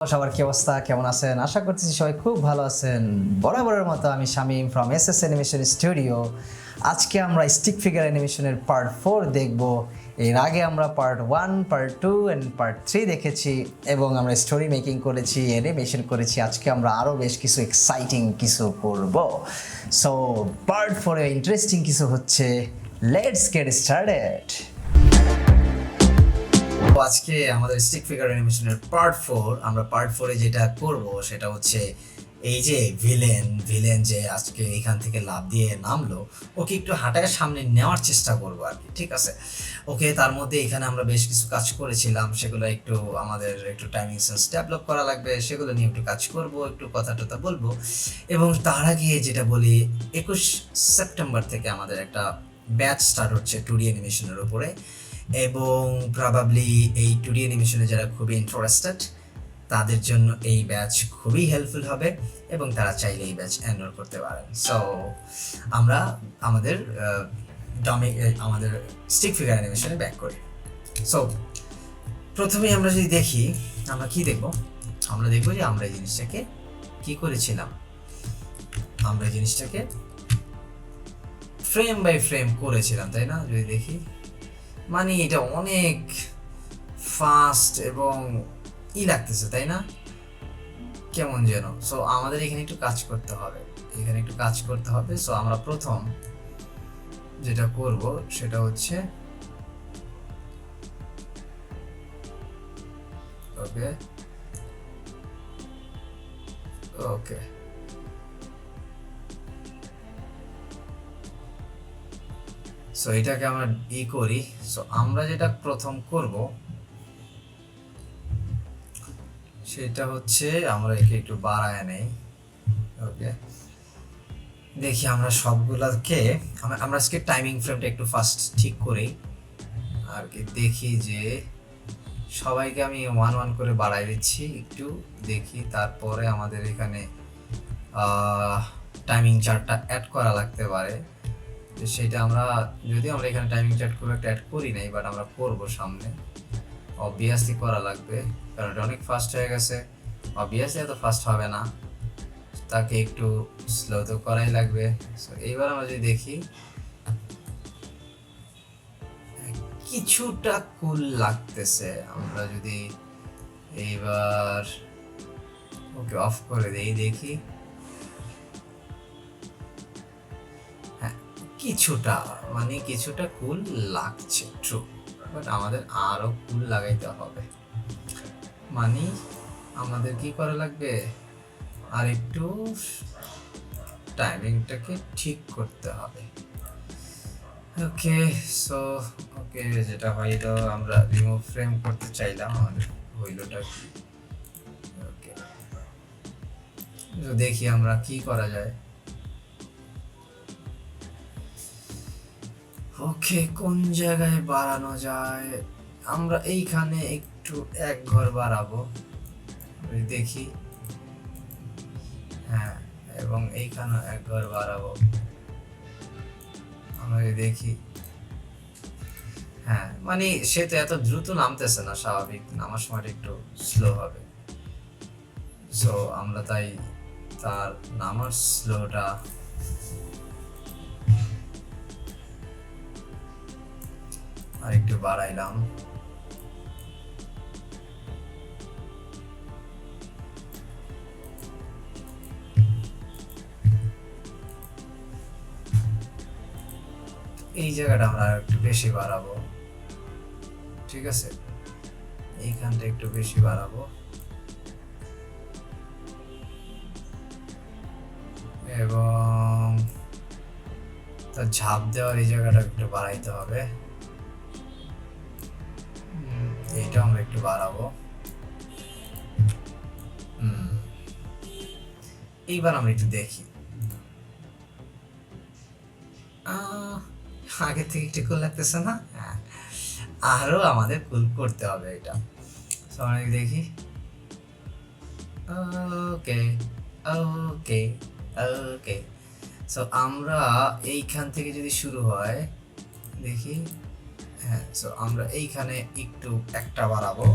সবার কি অবস্থা, কেমন আছেন? আশা করতেছি সবাই খুব ভালো আছেন। বরাবরের মতো আমি Shamim from SS animation studio. আজকে আমরা স্টিক ফিগার অ্যানিমেশনের পার্ট 4 দেখব। এর আগে আমরা পার্ট 1, পার্ট 2 অ্যান্ড পার্ট 3 দেখেছি এবং আমরা স্টোরি মেকিং করেছি, অ্যানিমেশন করেছি। আজকে আমরা আরও বেশ কিছু এক্সাইটিং কিছু করব। সো পার্ট 4-এ ইন্টারেস্টিং কিছু হচ্ছে। Let's get started. আজকে আমাদের স্টিক ফিগার অ্যানিমেশনের পার্ট 4, আমরা পার্ট 4-এ যেটা করব সেটা হচ্ছে এই যে ভিলেন যে আজকে এখান থেকে লাফ দিয়ে নামলো, ওকে একটু হাঁটায় সামনে নেওয়ার চেষ্টা করবো আর কি, ঠিক আছে? ওকে, তার মধ্যে এখানে আমরা বেশ কিছু কাজ করেছিলাম, সেগুলো একটু আমাদের একটু টাইমিং সেন্স ডেভেলপ করা লাগবে, সেগুলো নিয়ে একটু কাজ করব, একটু কথা টথা বলবো। এবং তার আগে যেটা বলি, 21 সেপ্টেম্বর থেকে আমাদের একটা ব্যাচ স্টার্ট হচ্ছে 2D অ্যানিমেশনের উপরে, এবং প্রবাবলি এই 2D অ্যানিমেশনে যারা খুবই ইন্টারেস্টেড তাদের জন্য এই ব্যাচ খুবই হেল্পফুল হবে এবং তারা চাইলে এই ব্যাচ এনরোল করতে পারেন। সো আমরা আমাদের আমাদের স্টিক ফিগার অ্যানিমেশনে ব্যাক করি। সো প্রথমেই আমরা যদি দেখি, আমরা কি দেখব? আমরা দেখবো যে আমরা এই জিনিসটাকে কি করেছিলাম। আমরা এই জিনিসটাকে ফ্রেম বাই ফ্রেম করেছিলাম, তাই না? যদি দেখি, মানে এটা অনেক ফাস্ট এবং লাগতেছে, তাই না? কেমন যেন। সো আমাদের এখানে একটু কাজ করতে হবে, সো আমরা প্রথম যেটা করব সেটা হচ্ছে ওকে ওকে সো এটাকে আমরা করি। সো আমরা যেটা প্রথম করব সেটা হচ্ছে আমরা একে একটু বাড়ায় নেই। ওকে, দেখি আমরা সবগুলোকে আমরা আজকে টাইমিং ফ্রেমটা একটু ফাস্ট ঠিক করি আর কি। দেখি যে সবাইকে আমি 1 করে বাড়াই দিচ্ছি একটু, দেখি। তারপরে আমাদের এখানে টাইমিং চার্টটা অ্যাড করা লাগতে পারে, সেটা আমরা এখানে টাইমিং চার্ট খুব একটা অ্যাড করি নাই, বাট আমরা করবো সামনে। অবভিয়াসলি করা লাগবে, কারণ এটা অনেক ফাস্ট হয়ে গেছে। অবভিয়াসলি এত ফাস্ট হবে না, তাকে একটু স্লো তো করাই লাগবে। সো এইবার আমরা যদি দেখি, কিছুটা কুল লাগতেছে। আমরা যদি এইবার ওকে অফ করে দেই, দেখি, হ্যাঁ কিছুটা কুল লাগছে, ট্রু। বাট আমাদের আরো কুল লাগাইতে হবে, মানে আমাদের কি করা লাগবে, আর একটু টাইমিংটাকে ঠিক করতে হবে। ওকে, সো ওকে, যেটা হইলো, আমরা রিমুভ ফ্রেম করতে চাইলাম, আমাদের হইলোটা কি? ওকে, তো দেখি আমরা কি করা যায়। ওকে, কোন জায়গায় বাড়ানো যায়? আমরা এইখানে একটু এক ঘর বাড়াবো, দেখি। হ্যাঁ, এবং এইখানে এক ঘর বাড়াবো, আমরা দেখি। হ্যাঁ, মানে সে তো এত দ্রুত নামতেছে না, স্বাভাবিক নামার সময়টা একটু স্লো হবে। সো আমরা তাই তার নামার স্লোটা আর একটু বাড়াইলাম। এই জায়গাটা আমরা একটু বেশি বাড়াবো, ঠিক আছে? এইখানটা একটু বেশি বাড়াবো, এবং তার ঝাঁপ দেওয়ার এই জায়গাটা একটু বাড়াইতে হবে। এইটা আমরা একটু বাড়াবো। এইবার আমরা একটু দেখি, আগে থেকে একটু কুল লাগতেছে না? আরো আমাদের কুল করতে হবে এটা। দেখি, ওকে ওকে ওকে। সো আমরা এইখান থেকে যদি শুরু হয়, দেখি। হ্যাঁ, সো আমরা এইখানে একটু একটা বাড়াবো,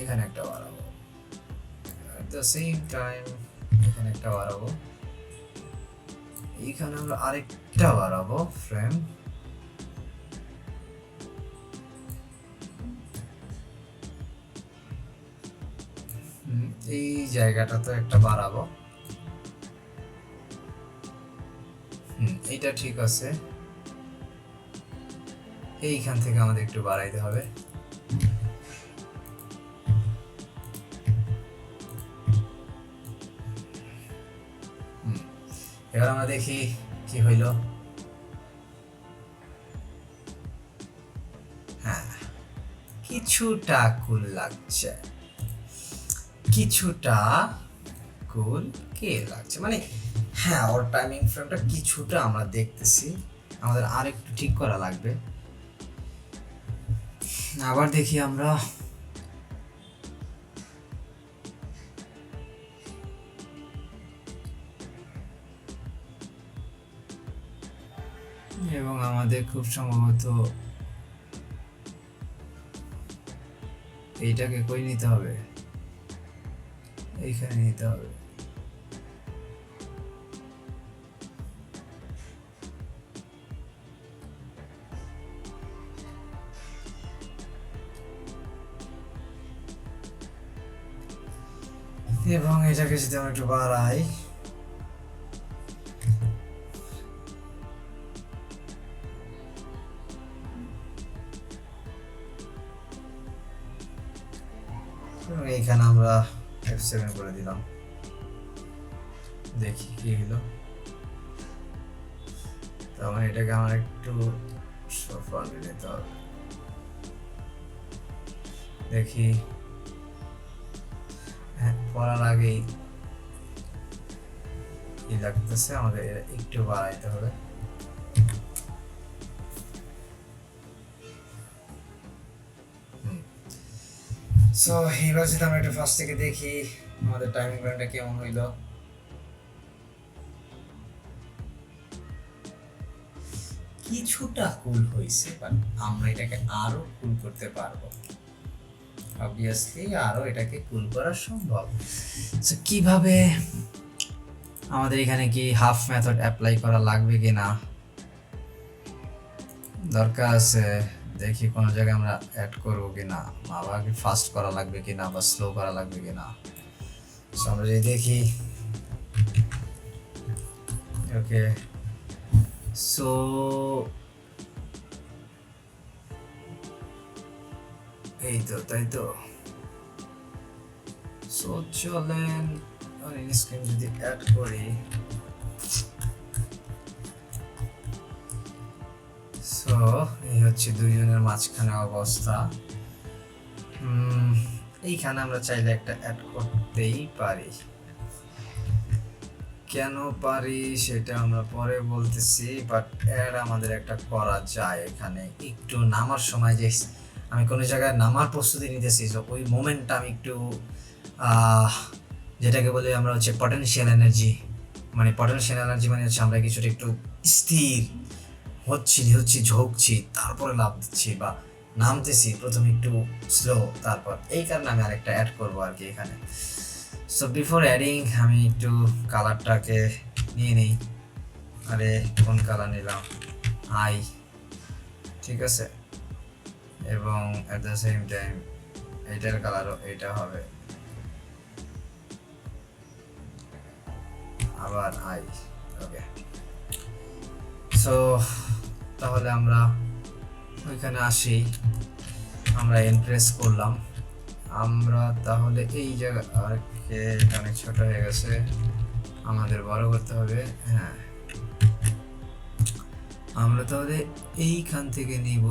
এখানে একটা বাড়াবো, at the same time এখানে একটা বাড়াবো, এইখানে আমরা আরেকটা বাড়াবো ফ্রেম, এই জায়গাটা তো একটা বাড়াবো, এইটা ঠিক আছে, এইখান থেকে আমাদের একটু বাড়াইতে হবে, এবার আমরা দেখি কি হইল। হ্যাঁ, কিছুটা কুল লাগছে, কিছুটা কুল কে লাগছে, মানে হ্যাঁ ওর টাইমিং ফ্রেমটা কিছুটা আমরা দেখতেছি, আমাদের আরেকটু ঠিক করা লাগবে। আবার দেখি আমরা, এবং আমাদের খুব সম্ভবত এইটাকে কই নিতে হবে, এইখানে নিতে হবে, এবং এটাকে যদি আমরা একটু বাড়াই, এইখানে আমরা F7 করে দিলাম, দেখি কি হলো। তারপরে এটাকে আমার একটু ফ্রন্টে নিতে হবে, দেখি হ্যাঁ পড়ার আগেই কি লাগতেছে, আমাদের একটু বাড়াইতে হবে। সো এইবার যদি আমরা একটু ফার্স্ট থেকে দেখি আমাদের টাইমিং ব্যান্ডটা কেমন হইলো। কিছুটা কুল হয়েছে, বাট আমরা এটাকে আরো কুল করতে পারবো, অবভিয়াসলি আরো এটাকে কুল করা সম্ভব। সো কিভাবে, আমাদের এখানে কি হাফ মেথড অ্যাপ্লাই করা লাগবে কিনা, দরকার আছে, দেখি কোন জায়গায় আমরা অ্যাড করবো কিনা, আবার কি ফাস্ট করা লাগবে কিনা বা স্লো করা লাগবে কিনা। সো আমরা যদি দেখি, ওকে সো এই তো, তাই তো। সো চলেন স্ক্রিন যদি অ্যাড করি, সো এই হচ্ছে দুইজনের মাঝখানে অবস্থা। এইখানে আমরা চাইলে একটা অ্যাড করতেই পারি, কেন পারি সেটা আমরা পরে বলতেছি, বাট অ্যাড আমাদের একটা করা যায়। এখানে একটু নামার সময় যে আমি কোনো জায়গায় নামার প্রস্তুতি নিতেছি, তো ওই মোমেন্টটা আমি একটু যেটাকে বলি আমরা হচ্ছে পটেনশিয়াল এনার্জি, মানে পটেনশিয়াল এনার্জি মানে হচ্ছে আমরা কিছুটা একটু স্থির হচ্ছি ঝুঁকছি তারপরে লাভ দিচ্ছি বা নামতেছি, প্রথমে একটু স্লো, তারপর এই কারণে আমি আরেকটা অ্যাড করবো আর কি এখানে। সো বিফোর অ্যাডিং আমি একটু কালারটাকে নিয়ে নিই, আরে কোন কালার নিলাম, আই, ঠিক আছে, এবং অ্যাট দ্য সেম টাইম এইটার কালারও এইটা হবে, আবার আই, ওকে। সো তাহলে আমরা ওইখানে আসি, আমরা এনপ্রেস করলাম, আমরা তাহলে এই জায়গা আরকে অনেক ছোট হয়ে গেছে, আমাদের বড় করতে হবে। হ্যাঁ, আমরা তাহলে এইখান থেকে নিব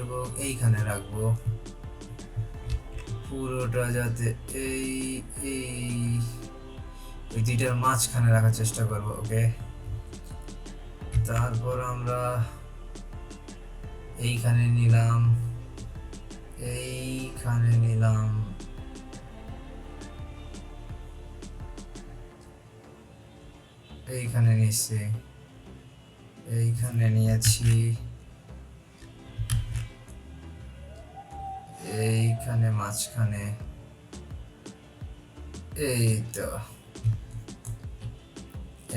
এবং এইখানে রাখবো, পুরোটা যাতে এই ওই দুইটার মাঝখানে রাখার চেষ্টা করব, ওকে। তারপর আমরা এইখানে নিলাম, এইখানে নিলাম, এইখানে নিচ্ছি, এইখানে নিয়েছি, এইখানে মাঝখানে, এই তো,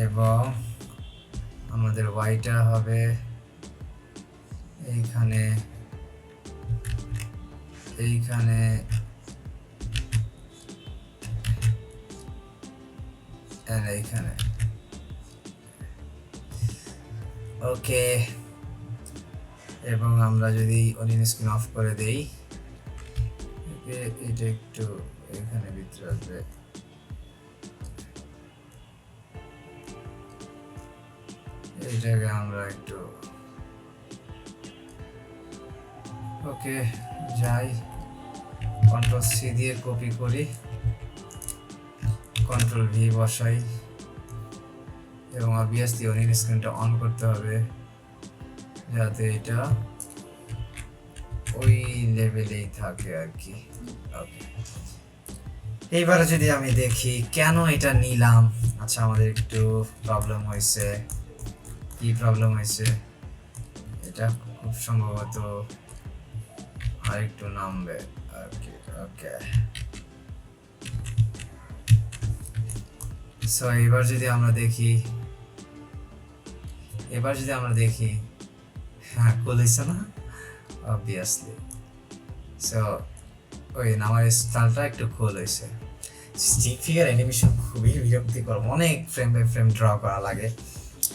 এবং আমাদের ওয়াইটা হবে এইখানে, এইখানে, এইখানে। ওকে, এবং আমরা যদি অনিয়ন স্ক্রিন অফ করে দেই, এটা একটু এখানে ভিতরে আসবে, এইটাকে আমরা একটু, ওকে যাই, কন্ট্রোল সি দিয়ে কপি করি, কন্ট্রোল ভি বসাই, এবং অবভিয়াসলি অনিয়ন স্ক্রিনটা অন করতে হবে যাতে এটা ওই লেভেলেই থাকে আর কি। ওকে, এইবারে যদি আমি দেখি কেন এটা নিলাম, আচ্ছা আমাদের একটু প্রবলেম হয়েছে। কি প্রবলেম হয়েছে? এটা খুব সম্ভবত আরেকটু নামবে আর কি। ওকে, সো এবার যদি আমরা দেখি, হ্যাঁ খুলেছে না অবভিয়াসলি। সো ওই নামার স্টাইলটা একটু খুল হয়েছে। স্টিক ফিগার অ্যানিমেশন খুবই বিরক্তিকর, অনেক ফ্রেম বাই ফ্রেম ড্র করা লাগে।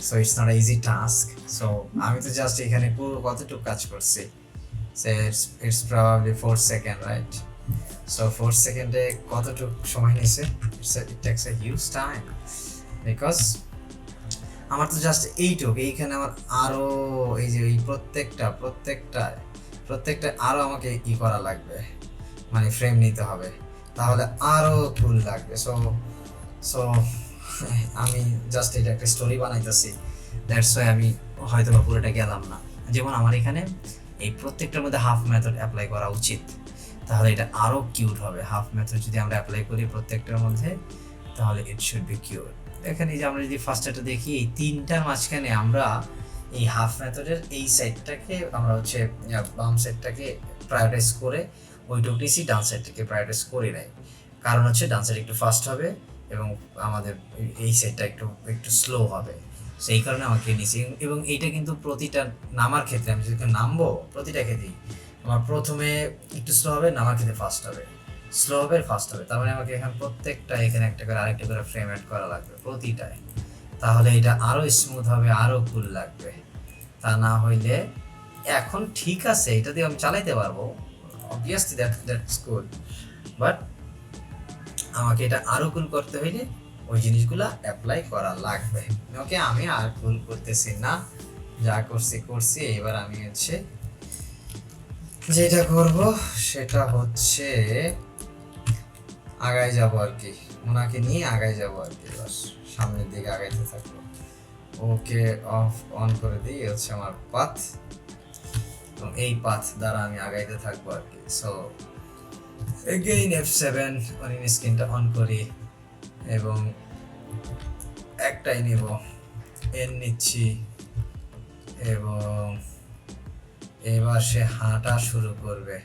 So it's not easy task. So আমি তো জাস্ট এখানে পুরো কতটুকু কাজ করছি, so it's probably 4 second, right? So 4 সেকেন্ডে কতটুকু সময় নিয়েছে? ইট tax a huge time, because আমার তো জাস্ট এইটুকু, এইখানে আমার আরো এই যে এই প্রত্যেকটা আরো আমাকে ই করা লাগবে, মানে ফ্রেম নিতে হবে, তাহলে আরো কুল লাগবে। সো সো আমি জাস্ট এটা একটা স্টোরি বানাইতেছি, দ্যাটস ওয়াই আমি হয়তো বা পুরোটা গেলাম না। যেমন আমার এখানে এই প্রত্যেকটার মধ্যে হাফ মেথড অ্যাপ্লাই করা উচিত, তাহলে এটা আরো কিউট হবে। হাফ মেথড যদি আমরা অ্যাপ্লাই করি প্রত্যেকটার মধ্যে, তাহলে ইট শুড বি কিউট। এখানে যে আমরা যদি ফার্স্টটা দেখি, এই তিনটার মাঝখানে আমরা এই হাফ মেথডের এই সাইডটাকে আমরা হচ্ছে বাম সাইডটাকে প্রায়োরিটাইজ করে ওইটুকু নিয়েছি, ডান সাইডটাকে প্রায়োরিটাইজ করি নাই। কারণ হচ্ছে ডান সাইড একটু ফাস্ট হবে এবং আমাদের এই সাইডটা একটু স্লো হবে, সেই কারণে আমাকে নিয়েছি। এবং এইটা কিন্তু প্রতিটা নামার ক্ষেত্রে, আমি যদি নামবো প্রতিটা ক্ষেত্রেই আমার প্রথমে একটু স্লো হবে, নামার ক্ষেত্রে ফাস্ট হবে, স্লো হবে ফাস্ট হবে। তার মানে আমাকে এখানে প্রত্যেকটা এখানে একটা করে আরেকটা করে ফ্রেম অ্যাড করা লাগবে প্রতিটায়, তাহলে এটা আরো স্মুথ হবে, আরো কুল লাগবে। তা না হইলে এখন ঠিক আছে, এটা দিয়ে আমি চালাইতে পারবো, অবভিয়াসলি দ্যাটস গুড, বাট আমাকে এটা আরো কুল করতে হইলে ওই জিনিসগুলা অ্যাপ্লাই করা লাগবে। ওকে, আমি আর কুল করতেছি না, যা করছি। এবার আমি হচ্ছে যেটা করব সেটা হচ্ছে আগায় যাব আর কি, ওনাকে নিয়ে আগায় যাব আর কি, বাস সামনের দিকে আগাইতে থাকবো। ওকে, অফ অন করে দিই, হচ্ছে আমার পাথ, এবং এই পাথ দ্বারা আমি আগাইতে থাকবো আর কি। সো এগেইন F7 অনিয়ন স্ক্রিনটা অন করি এবং একটাই নিব, এন নিচ্ছি, এবং এবার সে হাঁটা শুরু করবে।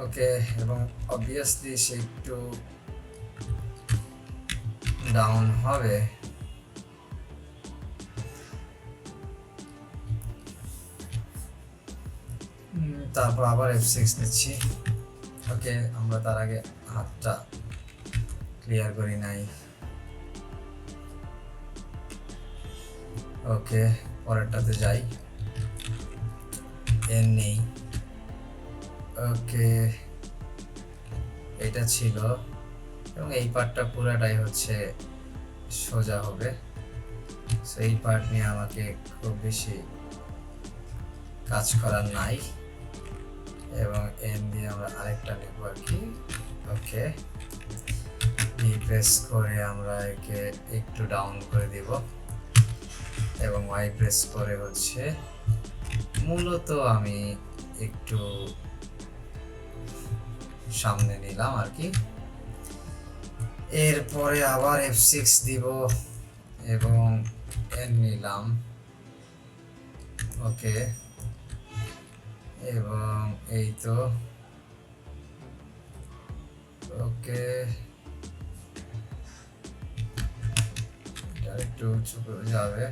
ওকে, এবং অবভিয়াসলি সে একটু ডাউন হবে, তারপর আবার F6 নিচ্ছি। ওকে, আমরা তার আগে হাতটা ক্লিয়ার করি নাই। ওকে, পরেরটাতে যাই, এন নেই। ওকে, এটা ছিল, এবং এই পার্টটা পুরাটাই হচ্ছে সোজা হবে। সো এই পার্ট নিয়ে আমাকে খুব বেশি কাজ করার নাই, এবং এন দিয়ে আমরা আরেকটা নেব আর কি। ওকে, প্রেস করে আমরা একে একটু ডাউন করে দিব, এবং ওয়াই প্রেস করে হচ্ছে মূলত আমি একটু সামনে নিলাম আর কি। এরপরে আবার F6 দিব এবং N নিলাম, ওকে। এবং এই তো ওকে, এটা একটু উঁচু করে যাবে।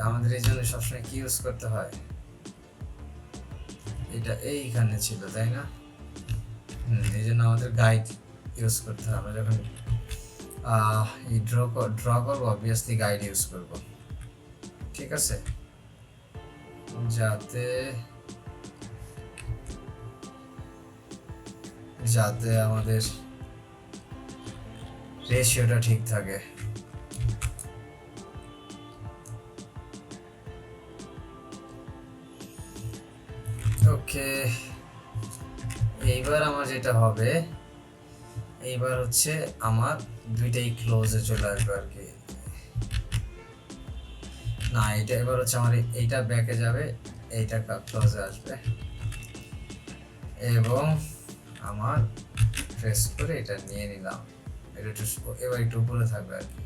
আমাদের এই জন্য সবসময় কি ইউজ করতে হয়, এটা এইখানে ছিল তাই না? এই জন্য আমাদের গাইড ইউজ করতে হবে। আমরা যখন এই ড্র করবো অবভিয়াসলি গাইড ইউজ করব, ঠিক আছে, যাতে যাতে আমাদের রেশিওটা ঠিক থাকে। ওকে, এইবার আমার যেটা হবে, এইবার হচ্ছে আমার দুইটাই ক্লোজে চলে আসবে আর কি। না, এটা এবার হচ্ছে আমার এইটা ব্যাকে যাবে, এইটা ক্লোজে আসবে এবং আমার প্রেস করে এটা নিয়ে নিলাম। এটা একটু এবার একটু উপরে থাকবে আর কি।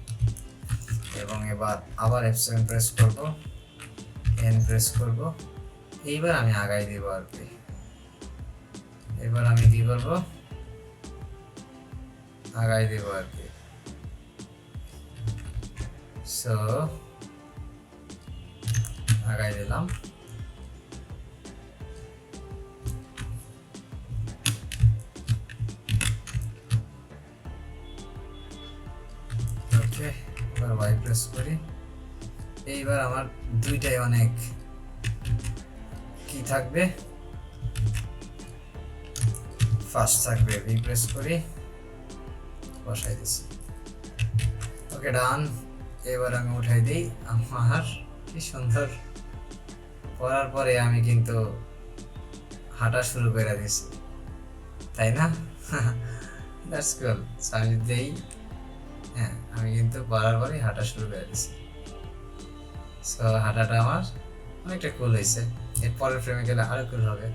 এবং এবার আবার F7 প্রেস করব, N প্রেস করব। এইবার আমি আগাই দিব আর কি। এবার আমি কি করব, আগাই দিব আর কি। সো আগাই দিলাম। ওকে, এবার Y প্রেস করি। এইবার আমার দুইটাই অনেক কি থাকবে, ফাস্ট থাকবে। V প্রেস করি, বসাই দিছি। ওকে, ডান। এবার আমি উঠাই দিই। আমার কি সুন্দর, পরার পরে আমি কিন্তু হাঁটা শুরু করে দিছি, তাই না? দ্যাটস কুল। আমি দেই, হ্যাঁ, আমি কিন্তু পরার পরে হাঁটা শুরু করে দিছি। সো হাঁটাটা আমার অনেকটা কুল হয়েছে। এর পরের ফ্রেমে গেলে আরো কুল হবে।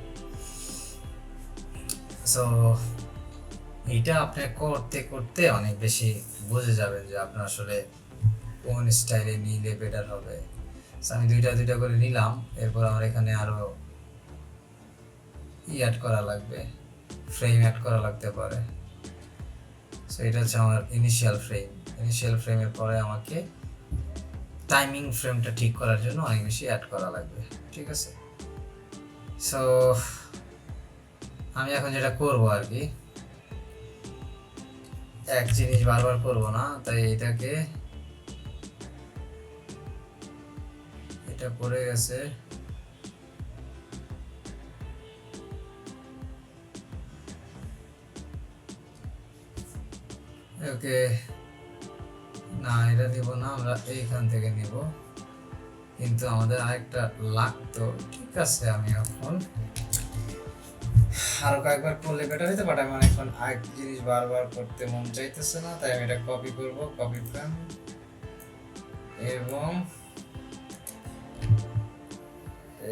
সো এইটা আপনি করতে করতে অনেক বেশি বুঝে যাবেন যে আপনার আসলে কোন স্টাইলে নিলে বেটার হবে। আমি দুইটা করে নিলাম। এরপর আমার এখানে আরো অ্যাড করা লাগবে, ফ্রেম অ্যাড করা লাগতে পারে। সো এটা হচ্ছে আমার ইনিশিয়াল ফ্রেম। ইনিশিয়াল ফ্রেমের পরে আমাকে টাইমিং ফ্রেমটা ঠিক করার জন্য অনেক বেশি অ্যাড করা লাগবে, ঠিক আছে। সো আমি এখন যেটা করব আর কি, এক জিনিস বারবার করব না, তাই এটাকে, এটা পড়ে গেছে, ওকে। না, এটা নিব না, আমরা এইখান থেকে নিব, কিন্তু আমাদের আরেকটা লাগতো, ঠিক আছে। আমি এখন আরো কয়েকবার করলে বেটার হইতে, বাট আমার এখন আরেক জিনিস বারবার করতে মন চাইতেছে না, তাই আমি এটা কপি করব, কপি ফ্রেম, এবং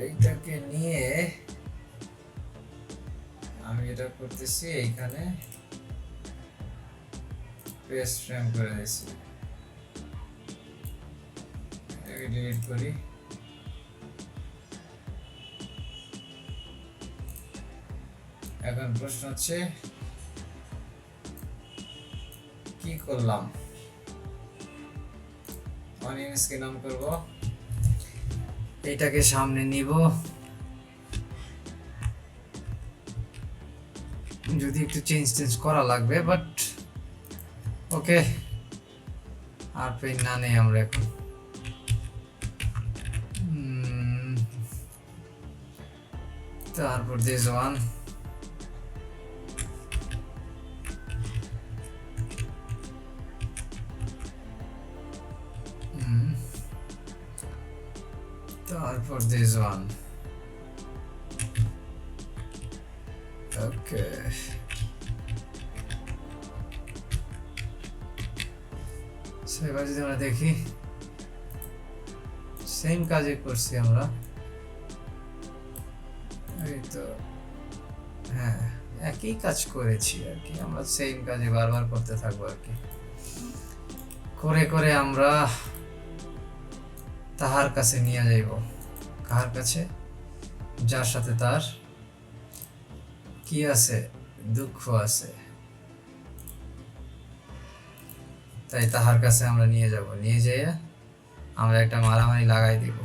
এইটাকে নিয়ে আমি এটা করতেছি, এইখানে পেস্ট ফ্রেম করে দিয়েছি। ডিলিট করি। এখন প্রশ্ন হচ্ছে কি করলাম, অনিয়ন্সকে নাম করব, এইটাকে সামনে নিব, যদি একটু চেঞ্জ করা লাগবে, বাট ওকে, আর পেন না নেই আমরা এখন। তারপর দিস ওয়ান, তারপর দিস ওয়ান, ওকে, এবার যদি আমরা দেখি সেম কাজই করছি আমরা, এই তো হ্যাঁ একই কাজ করেছি আর কি, আমরা সেম কাজে বারবার করতে থাকবো আর কি, করে করে আমরা তাহার কাছে নিয়ে যাইব। কার কাছে? যার সাথে তার কি আছে, দুঃখ আছে, তাই তাহার কাছে আমরা নিয়ে যাব, নিয়ে যেয়ে আমরা একটা মারামারি লাগাই দিব।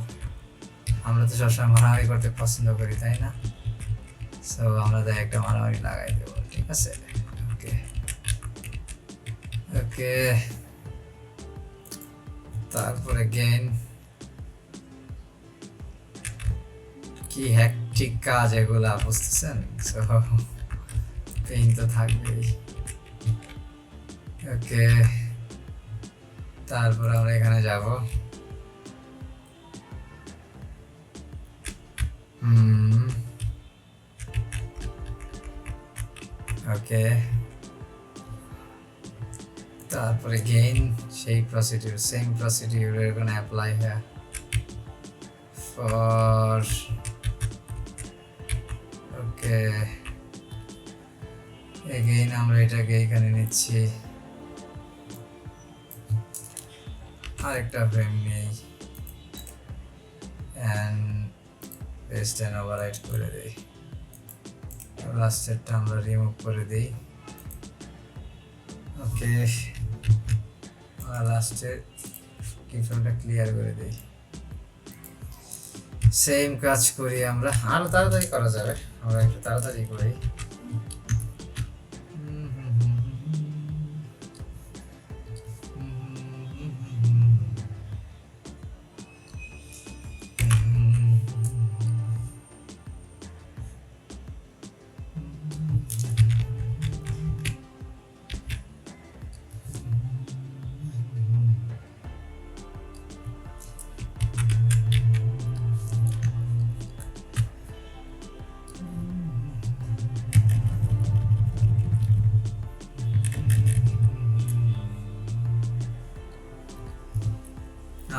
আমরা তো সবসময় মারামারি করতে পছন্দ করি, তাই না? সো আমরা তাই একটা মারামারি লাগাই দেবো, ঠিক আছে? ওকে ওকে, তারপরে গেইন, কি হ্যাকটিক কাজ এগুলা, বুঝতেছেন? সো পেইন তো থাকবেই। ওকে, তারপর আমরা এখানে যাব, ওকে, তারপরে গেইন সেই প্রসিডিউর, সেম প্রসিডিউর এর gonna apply here for okay, again আমরা এটাকে এখানে নিচ্ছি, আরেকটা ফ্রেম নেই এন্ড পেস্ট এন্ড ওভাররাইট করে দেই, লাস্টেরটা আমরা রিমুভ করে দেই। ওকে, আর লাস্টের কিফ্রেমটা ক্লিয়ার করে দেই। সেম কাজ করি আমরা, আরো তাড়াতাড়ি করা যাবে, আমরা একটু তাড়াতাড়ি করি।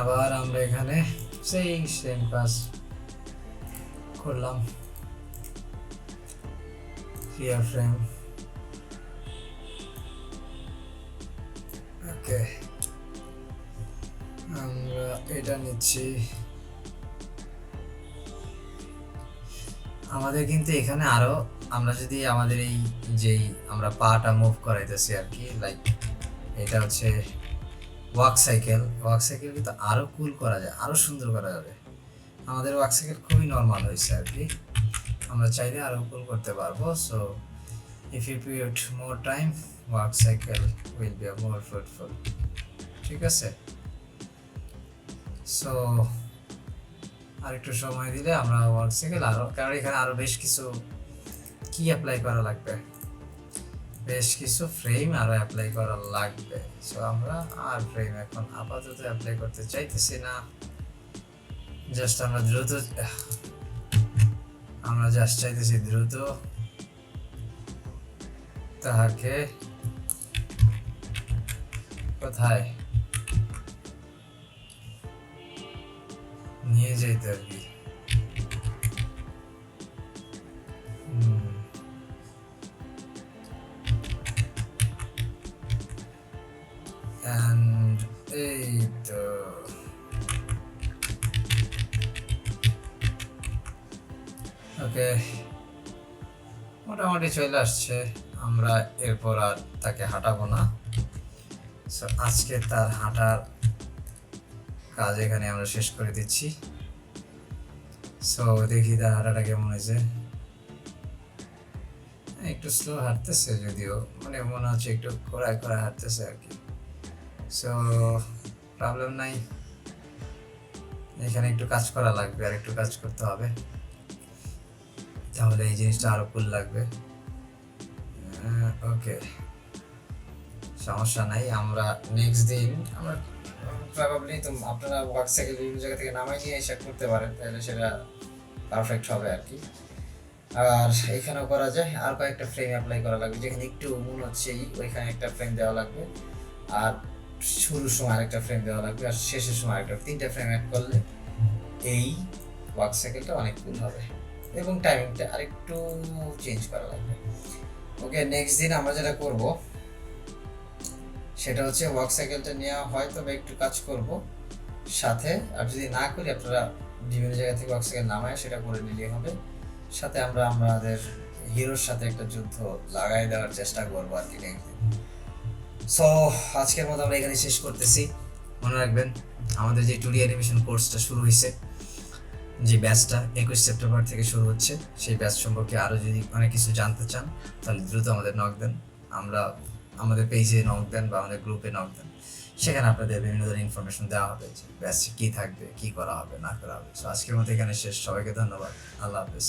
আবার আমরা এখানে সেই সেম কাজ করলাম, ক্লিয়ার ফ্রেম। ওকে, আমরা এটা নিচ্ছি, আমাদের কিন্তু এখানে আরো, আমরা যদি আমাদের এই যেই আমরা পাটা মুভ করাইতেছি আর কি, লাইক এটা হচ্ছে ওয়াক সাইকেল, ওয়াক সাইকেল কিন্তু আরো কুল করা যায়, আরো সুন্দর করা যাবে। আমাদের ওয়াক সাইকেল খুবই নর্মাল হয়েছে আর কি, আমরা চাইলে আরো কুল করতে পারবো। So if you put more time, walk cycle will be more fruitful, ঠিক আছে? সো আর একটু সময় দিলে আমরা ওয়ার্ক সাইকেল আরো, কারণ এখানে আরো বেশ কিছু কি অ্যাপ্লাই করা লাগবে, বেশ কিছু ফ্রেম আরো অ্যাপ্লাই করা লাগবে। সো আমরা আর ফ্রেম এখন আপাতত অ্যাপ্লাই করতে চাইতেছি না, জাস্ট আমরা দ্রুত, আমরা জাস্ট চাইতেছি দ্রুত তাহাকে কোথায় নিয়ে যাইতে আর কি। And এই তো ওকে, মোটামুটি চলে আসছে, আমরা এরপর আর তাকে হাঁটাবো না। সো আজকে তার হাঁটার কাজ এখানে আমরা শেষ করে দিচ্ছি। সো দেখি তার হাঁটাটা কেমন হয়েছে, একটু স্লো হাঁটতেছে যদিও, মানে মনে হচ্ছে একটু কড়ায় কড়ায় হাঁটতেছে আর কি। সো প্রবলেম নাই, এখানে একটু কাজ করা লাগবে, আর একটু কাজ করতে হবে, তাহলে এই জিনিসটা আরো কুল লাগবে। ওকে, সমস্যা নাই, আমরা নেক্সট দিন আমরা প্রবাবলি, তো আপনারা ওয়ার্ক সাইকেল বিভিন্ন জায়গা থেকে নামাই নিয়ে এসে করতে পারেন, তাহলে সেটা পারফেক্ট হবে আর কি। আর এখানেও করা যায়, আর কয়েকটা ফ্রেম অ্যাপ্লাই করা লাগবে, যেখানে একটু মনে হচ্ছে ওইখানে একটা ফ্রেম দেওয়া লাগবে, আর শুরুর সময় আরেকটা ফ্রেম দেওয়া লাগবে, আর শেষের সময় আরেকটা, 3টা ফ্রেম অ্যাড করলে এই ওয়ার্ক সাইকেলটা অনেক কুল হবে, এবং টাইমিংটা আরেকটু চেঞ্জ করা লাগবে। ওকে, নেক্সট দিন আমরা যেটা করব সেটা হচ্ছে ওয়ার্ক সাইকেলটা নিয়ে হয়তো বা একটু কাজ করব সাথে, আর যদি না করি আপনারা বিভিন্ন জায়গা থেকে ওয়ার্ক সাইকেল নামায় সেটা করে নিলেই হবে। সাথে আমরা আমাদের হিরোর সাথে একটা যুদ্ধ লাগাই দেওয়ার চেষ্টা করবো আর কি নেক্সট দিন। সো আজকের মতো আমরা এখানে শেষ করতেছি। মনে রাখবেন আমাদের যে 2D অ্যানিমেশন কোর্সটা শুরু হয়েছে, যে ব্যাচটা 21 সেপ্টেম্বর থেকে শুরু হচ্ছে, সেই ব্যাচ সম্পর্কে আরও যদি অনেক কিছু জানতে চান তাহলে দ্রুত আমাদের নক দেন, আমরা আমাদের পেজে নক দেন বা আমাদের গ্রুপে নক দেন, সেখানে আপনাদের বিভিন্ন ধরনের ইনফরমেশন দেওয়া হবে যে ব্যাচে কী থাকবে, কী করা হবে না করা হবে। সো আজকের মতো এখানে শেষ, সবাইকে ধন্যবাদ, আল্লাহ হাফেজ।